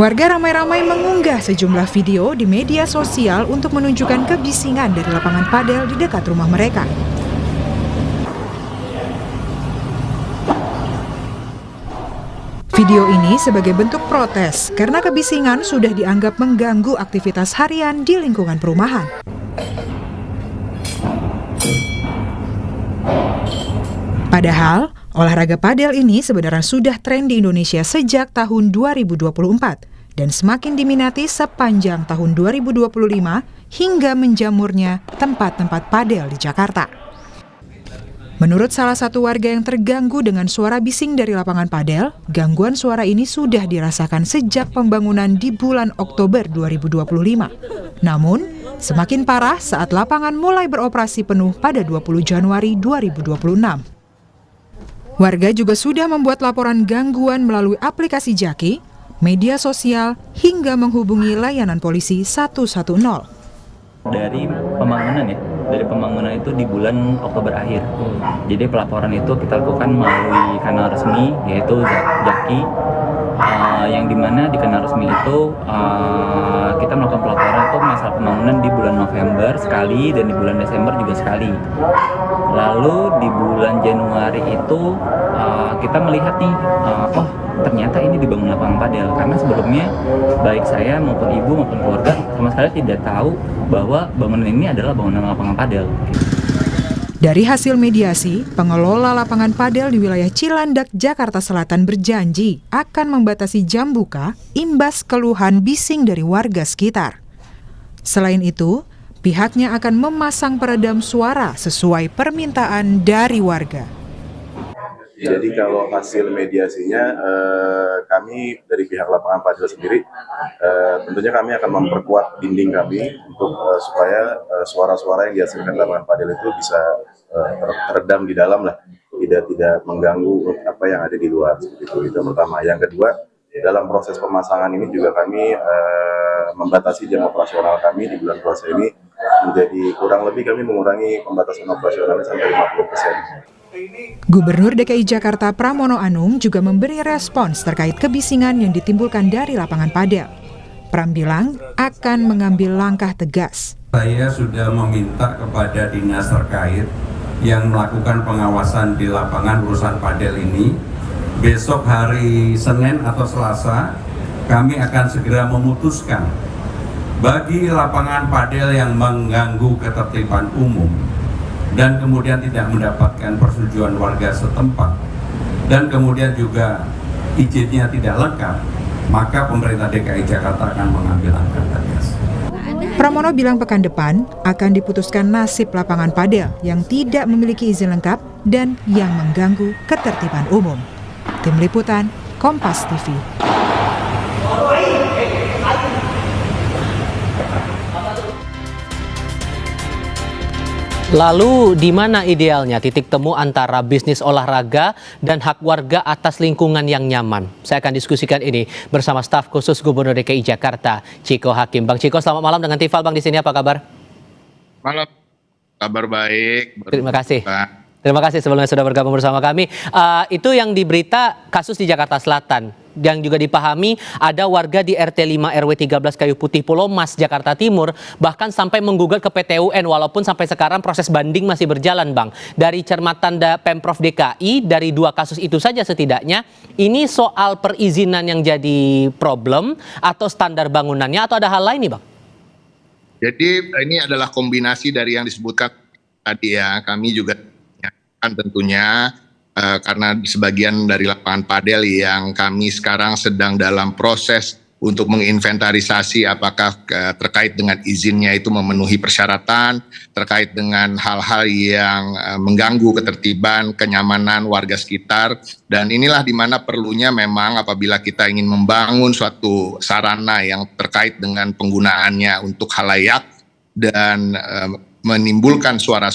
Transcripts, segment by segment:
Warga ramai-ramai mengunggah sejumlah video di media sosial untuk menunjukkan kebisingan dari lapangan padel di dekat rumah mereka. Video ini sebagai bentuk protes karena kebisingan sudah dianggap mengganggu aktivitas harian di lingkungan perumahan. Padahal, olahraga padel ini sebenarnya sudah tren di Indonesia sejak tahun 2024 dan semakin diminati sepanjang tahun 2025 hingga menjamurnya tempat-tempat padel di Jakarta. Menurut salah satu warga yang terganggu dengan suara bising dari lapangan padel, gangguan suara ini sudah dirasakan sejak pembangunan di bulan Oktober 2025. Namun, semakin parah saat lapangan mulai beroperasi penuh pada 20 Januari 2026. Warga juga sudah membuat laporan gangguan melalui aplikasi Jaki, media sosial, hingga menghubungi layanan polisi 110. Dari pembangunan itu di bulan Oktober akhir. Jadi pelaporan itu kita lakukan melalui kanal resmi, yaitu Jaki, yang dimana di kanal resmi itu kita melakukan pelaporan itu masalah pembangunan di bulan November sekali dan di bulan Desember juga sekali. Lalu di bulan Januari itu kita melihat nih, ternyata ini dibangun lapangan padel, karena sebelumnya baik saya maupun ibu maupun keluarga sama sekali tidak tahu bahwa bangunan ini adalah bangunan lapangan padel. Dari hasil mediasi, pengelola lapangan padel di wilayah Cilandak, Jakarta Selatan berjanji akan membatasi jam buka imbas keluhan bising dari warga sekitar. Selain itu, pihaknya akan memasang peredam suara sesuai permintaan dari warga. Jadi kalau hasil mediasinya, kami dari pihak lapangan padel sendiri, tentunya kami akan memperkuat dinding kami untuk supaya suara-suara yang dihasilkan lapangan padel itu bisa teredam di dalam lah, tidak mengganggu apa yang ada di luar. Itu pertama. Yang kedua, dalam proses pemasangan ini juga kami membatasi jam operasional kami di bulan puasa ini menjadi kurang lebih kami mengurangi pembatasan operasionalnya sampai 50%. Gubernur DKI Jakarta Pramono Anung juga memberi respons terkait kebisingan yang ditimbulkan dari lapangan padel. Pram bilang akan mengambil langkah tegas. Saya sudah meminta kepada dinas terkait yang melakukan pengawasan di lapangan urusan padel ini. Besok hari Senin atau Selasa kami akan segera memutuskan bagi lapangan padel yang mengganggu ketertiban umum dan kemudian tidak mendapatkan persetujuan warga setempat dan kemudian juga izinnya tidak lengkap, maka pemerintah DKI Jakarta akan mengambil langkah tegas. Pramono bilang pekan depan akan diputuskan nasib lapangan padel yang tidak memiliki izin lengkap dan yang mengganggu ketertiban umum. Tim Liputan, Kompas TV. Lalu di mana idealnya titik temu antara bisnis olahraga dan hak warga atas lingkungan yang nyaman? Saya akan diskusikan ini bersama staf khusus Gubernur DKI Jakarta, Chiko Hakim. Bang Chiko, selamat malam dengan Tifal. Bang, di sini apa kabar? Malam, kabar baik. Terima kasih. Terima kasih sebelumnya sudah bergabung bersama kami. Itu yang diberita kasus di Jakarta Selatan. Yang juga dipahami ada warga di RT 5 RW 13 Kayu Putih Pulau Mas, Jakarta Timur bahkan sampai menggugat ke PT UN walaupun sampai sekarang proses banding masih berjalan, Bang. Dari cermatan Pemprov DKI dari dua kasus itu saja setidaknya, ini soal perizinan yang jadi problem atau standar bangunannya atau ada hal lain nih, Bang? Jadi ini adalah kombinasi dari yang disebutkan tadi ya. Kami juga kan tentunya karena sebagian dari lapangan padel yang kami sekarang sedang dalam proses untuk menginventarisasi apakah terkait dengan izinnya itu memenuhi persyaratan, terkait dengan hal-hal yang mengganggu ketertiban, kenyamanan warga sekitar. Dan inilah di mana perlunya memang apabila kita ingin membangun suatu sarana yang terkait dengan penggunaannya untuk khalayak dan menimbulkan suara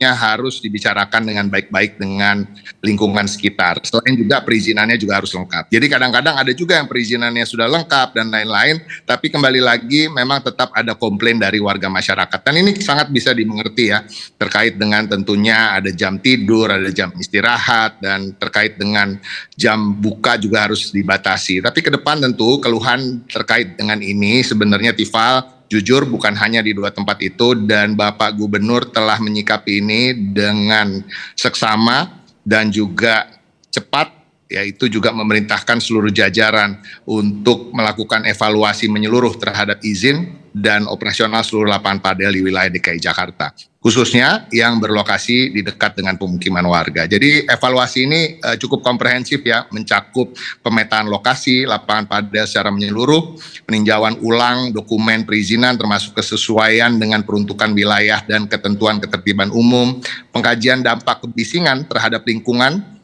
harus dibicarakan dengan baik-baik dengan lingkungan sekitar. Selain juga perizinannya juga harus lengkap. Jadi kadang-kadang ada juga yang perizinannya sudah lengkap dan lain-lain, tapi kembali lagi memang tetap ada komplain dari warga masyarakat. Dan ini sangat bisa dimengerti ya, terkait dengan tentunya ada jam tidur, ada jam istirahat, dan terkait dengan jam buka juga harus dibatasi. Tapi ke depan tentu keluhan terkait dengan ini sebenarnya Tifal, jujur bukan hanya di 2 tempat itu, dan Bapak Gubernur telah menyikapi ini dengan seksama dan juga cepat, yaitu juga memerintahkan seluruh jajaran untuk melakukan evaluasi menyeluruh terhadap izin dan operasional seluruh lapangan padel di wilayah DKI Jakarta, khususnya yang berlokasi di dekat dengan pemukiman warga. Jadi evaluasi ini cukup komprehensif ya, mencakup pemetaan lokasi lapangan padel secara menyeluruh, peninjauan ulang dokumen perizinan termasuk kesesuaian dengan peruntukan wilayah dan ketentuan ketertiban umum, pengkajian dampak kebisingan terhadap lingkungan,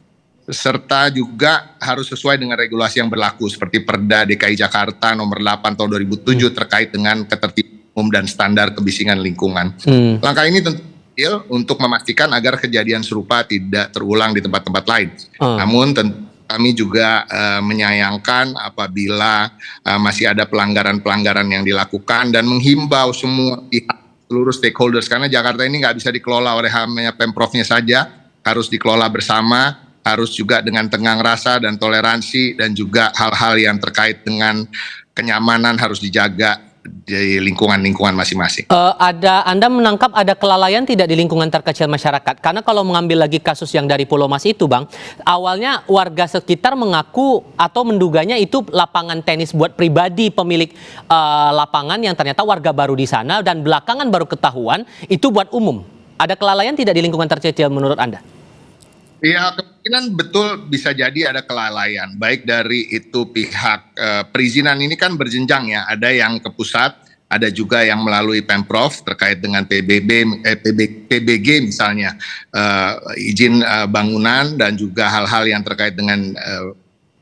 serta juga harus sesuai dengan regulasi yang berlaku seperti Perda DKI Jakarta nomor 8 tahun 2007 terkait dengan ketertiban umum dan standar kebisingan lingkungan. Langkah ini tentu untuk memastikan agar kejadian serupa tidak terulang di tempat-tempat lain. Namun tentu kami juga menyayangkan apabila masih ada pelanggaran-pelanggaran yang dilakukan dan menghimbau semua pihak, seluruh stakeholders, karena Jakarta ini nggak bisa dikelola oleh hanya Pemprovnya saja, harus dikelola bersama, harus juga dengan tenggang rasa dan toleransi, dan juga hal-hal yang terkait dengan kenyamanan harus dijaga di lingkungan-lingkungan masing-masing. Anda menangkap ada kelalaian tidak di lingkungan terkecil masyarakat? Karena kalau mengambil lagi kasus yang dari Pulau Mas itu, Bang, awalnya warga sekitar mengaku atau menduganya itu lapangan tenis buat pribadi pemilik lapangan yang ternyata warga baru di sana, dan belakangan baru ketahuan itu buat umum. Ada kelalaian tidak di lingkungan terkecil menurut Anda? Ya, kemungkinan betul bisa jadi ada kelalaian, baik dari itu pihak perizinan ini kan berjenjang ya, ada yang ke pusat, ada juga yang melalui Pemprov terkait dengan PBG misalnya, izin bangunan, dan juga hal-hal yang terkait dengan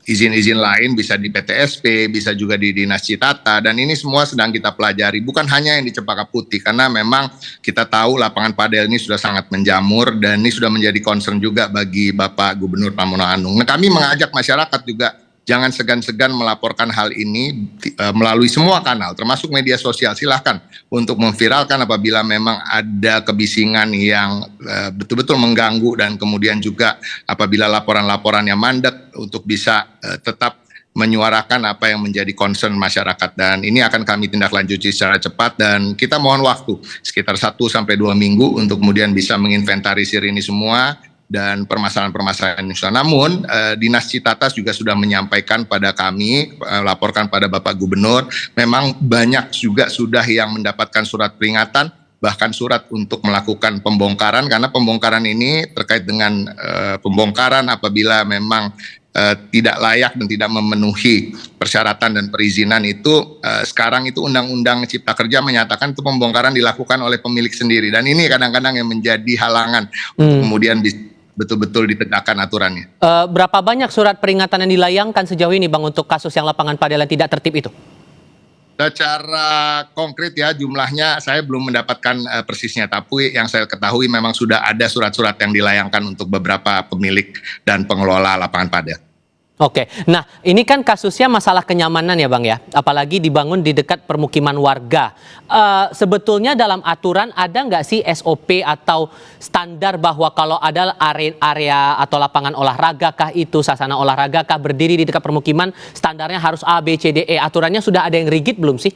izin-izin lain bisa di PTSP, bisa juga di Dinas Citata, dan ini semua sedang kita pelajari. Bukan hanya yang di Cempaka Putih, karena memang kita tahu lapangan padel ini sudah sangat menjamur, dan ini sudah menjadi concern juga bagi Bapak Gubernur Pramono Anung. Nah, kami mengajak masyarakat juga jangan segan-segan melaporkan hal ini melalui semua kanal, termasuk media sosial. Silahkan untuk memviralkan apabila memang ada kebisingan yang betul-betul mengganggu, dan kemudian juga apabila laporan-laporan yang mandek untuk bisa tetap menyuarakan apa yang menjadi concern masyarakat. Dan ini akan kami tindak lanjuti secara cepat, dan kita mohon waktu sekitar 1-2 minggu untuk kemudian bisa menginventarisir ini semua dan permasalahan-permasalahan ini. Namun Dinas Citatas juga sudah menyampaikan pada kami, laporkan pada Bapak Gubernur, memang banyak juga sudah yang mendapatkan surat peringatan, bahkan surat untuk melakukan pembongkaran, karena pembongkaran ini terkait dengan pembongkaran apabila memang tidak layak dan tidak memenuhi persyaratan dan perizinan itu, sekarang itu Undang-Undang Cipta Kerja menyatakan itu pembongkaran dilakukan oleh pemilik sendiri, dan ini kadang-kadang yang menjadi halangan untuk kemudian betul-betul ditegakkan aturannya. Berapa banyak surat peringatan yang dilayangkan sejauh ini, Bang, untuk kasus yang lapangan padel yang tidak tertib itu? Secara konkret ya, jumlahnya saya belum mendapatkan persisnya, tapi yang saya ketahui memang sudah ada surat-surat yang dilayangkan untuk beberapa pemilik dan pengelola lapangan padel. Oke, nah ini kan kasusnya masalah kenyamanan ya Bang ya, apalagi dibangun di dekat permukiman warga. Sebetulnya dalam aturan ada nggak sih SOP atau standar bahwa kalau ada area atau lapangan olahraga kah itu, sasana olahraga kah berdiri di dekat permukiman, standarnya harus A, B, C, D, E, aturannya sudah ada yang rigid belum sih?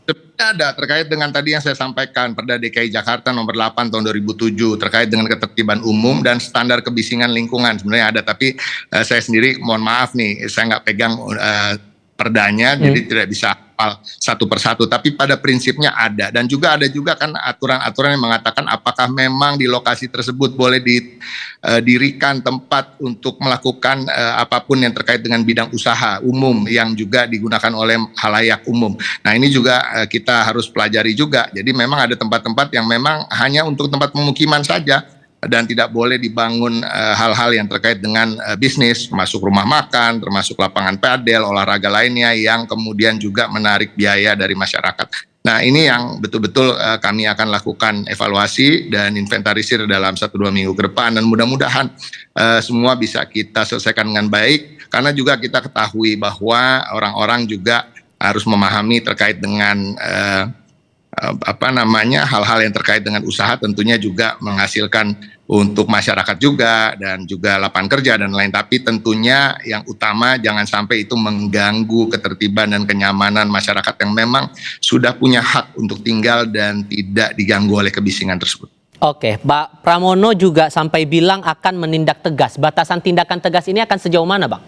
Sebenarnya ada, terkait dengan tadi yang saya sampaikan, Perda DKI Jakarta nomor 8 tahun 2007 terkait dengan ketertiban umum dan standar kebisingan lingkungan. Sebenarnya ada, tapi saya sendiri mohon maaf nih, saya nggak pegang perdanya, jadi tidak bisa hafal satu persatu, tapi pada prinsipnya ada. Dan juga ada juga kan aturan-aturan yang mengatakan apakah memang di lokasi tersebut boleh didirikan tempat untuk melakukan apapun yang terkait dengan bidang usaha umum yang juga digunakan oleh halayak umum. Nah ini juga kita harus pelajari juga. Jadi memang ada tempat-tempat yang memang hanya untuk tempat pemukiman saja, dan tidak boleh dibangun hal-hal yang terkait dengan bisnis, termasuk rumah makan, termasuk lapangan padel, olahraga lainnya yang kemudian juga menarik biaya dari masyarakat. Nah, ini yang betul-betul kami akan lakukan evaluasi dan inventarisir dalam 1-2 minggu ke depan, dan mudah-mudahan semua bisa kita selesaikan dengan baik, karena juga kita ketahui bahwa orang-orang juga harus memahami terkait dengan hal-hal yang terkait dengan usaha, tentunya juga menghasilkan untuk masyarakat juga dan juga lapangan kerja dan lain, tapi tentunya yang utama jangan sampai itu mengganggu ketertiban dan kenyamanan masyarakat yang memang sudah punya hak untuk tinggal dan tidak diganggu oleh kebisingan tersebut. Oke, Pak Pramono juga sampai bilang akan menindak tegas. Batasan tindakan tegas ini akan sejauh mana, Bang?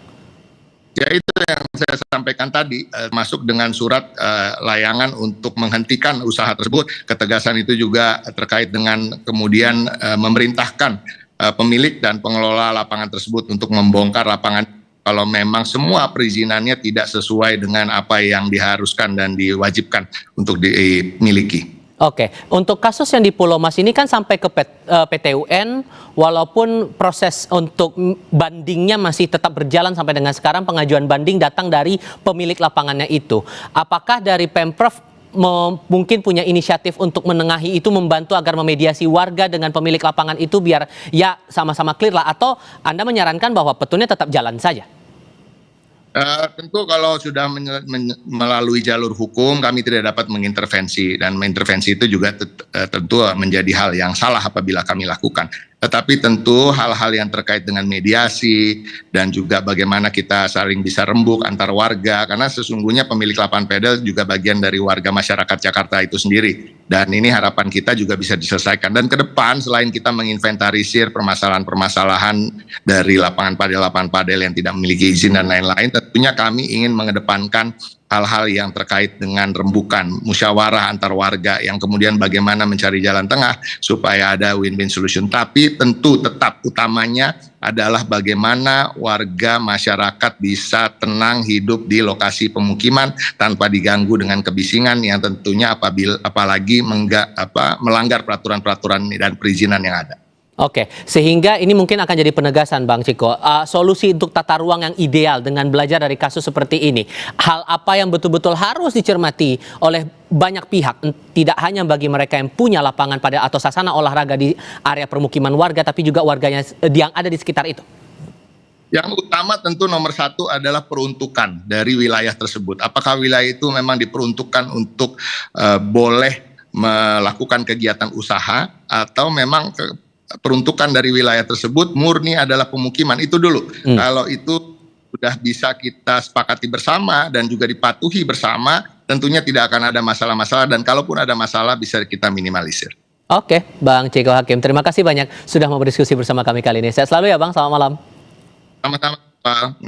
Ya, itu yang saya sampaikan tadi, masuk dengan surat layangan untuk menghentikan usaha tersebut. Ketegasan itu juga terkait dengan kemudian memerintahkan pemilik dan pengelola lapangan tersebut untuk membongkar lapangan kalau memang semua perizinannya tidak sesuai dengan apa yang diharuskan dan diwajibkan untuk dimiliki. Oke, untuk kasus yang di Pulau Mas ini kan sampai ke PT UN, walaupun proses untuk bandingnya masih tetap berjalan sampai dengan sekarang, pengajuan banding datang dari pemilik lapangannya itu. Apakah dari Pemprov mungkin punya inisiatif untuk menengahi itu, membantu agar memediasi warga dengan pemilik lapangan itu biar ya sama-sama clear lah, atau Anda menyarankan bahwa petunnya tetap jalan saja? Tentu kalau sudah melalui jalur hukum, kami tidak dapat mengintervensi, dan mengintervensi itu juga tentu menjadi hal yang salah apabila kami lakukan. Tetapi tentu hal-hal yang terkait dengan mediasi dan juga bagaimana kita saling bisa rembuk antar warga, karena sesungguhnya pemilik lapangan pedal juga bagian dari warga masyarakat Jakarta itu sendiri. Dan ini harapan kita juga bisa diselesaikan. Dan ke depan selain kita menginventarisir permasalahan-permasalahan dari lapangan padel yang tidak memiliki izin dan lain-lain, tentunya kami ingin mengedepankan hal-hal yang terkait dengan rembukan, musyawarah antar warga, yang kemudian bagaimana mencari jalan tengah supaya ada win-win solution. Tapi tentu tetap utamanya adalah bagaimana warga masyarakat bisa tenang hidup di lokasi pemukiman tanpa diganggu dengan kebisingan yang tentunya apalagi melanggar peraturan-peraturan dan perizinan yang ada. Oke, sehingga ini mungkin akan jadi penegasan, Bang Ciko. Solusi untuk tata ruang yang ideal dengan belajar dari kasus seperti ini. Hal apa yang betul-betul harus dicermati oleh banyak pihak, tidak hanya bagi mereka yang punya lapangan pada atau sasana olahraga di area permukiman warga, tapi juga warganya yang ada di sekitar itu? Yang utama tentu nomor satu adalah peruntukan dari wilayah tersebut. Apakah wilayah itu memang diperuntukkan untuk boleh melakukan kegiatan usaha, atau memang peruntukan dari wilayah tersebut murni adalah pemukiman, itu dulu. Kalau itu sudah bisa kita sepakati bersama dan juga dipatuhi bersama, tentunya tidak akan ada masalah-masalah, dan kalaupun ada masalah bisa kita minimalisir. Oke, Bang Ciko Hakim, terima kasih banyak sudah mau berdiskusi bersama kami kali ini. Sehat selalu ya, Bang. Selamat malam. Sama-sama, Pak.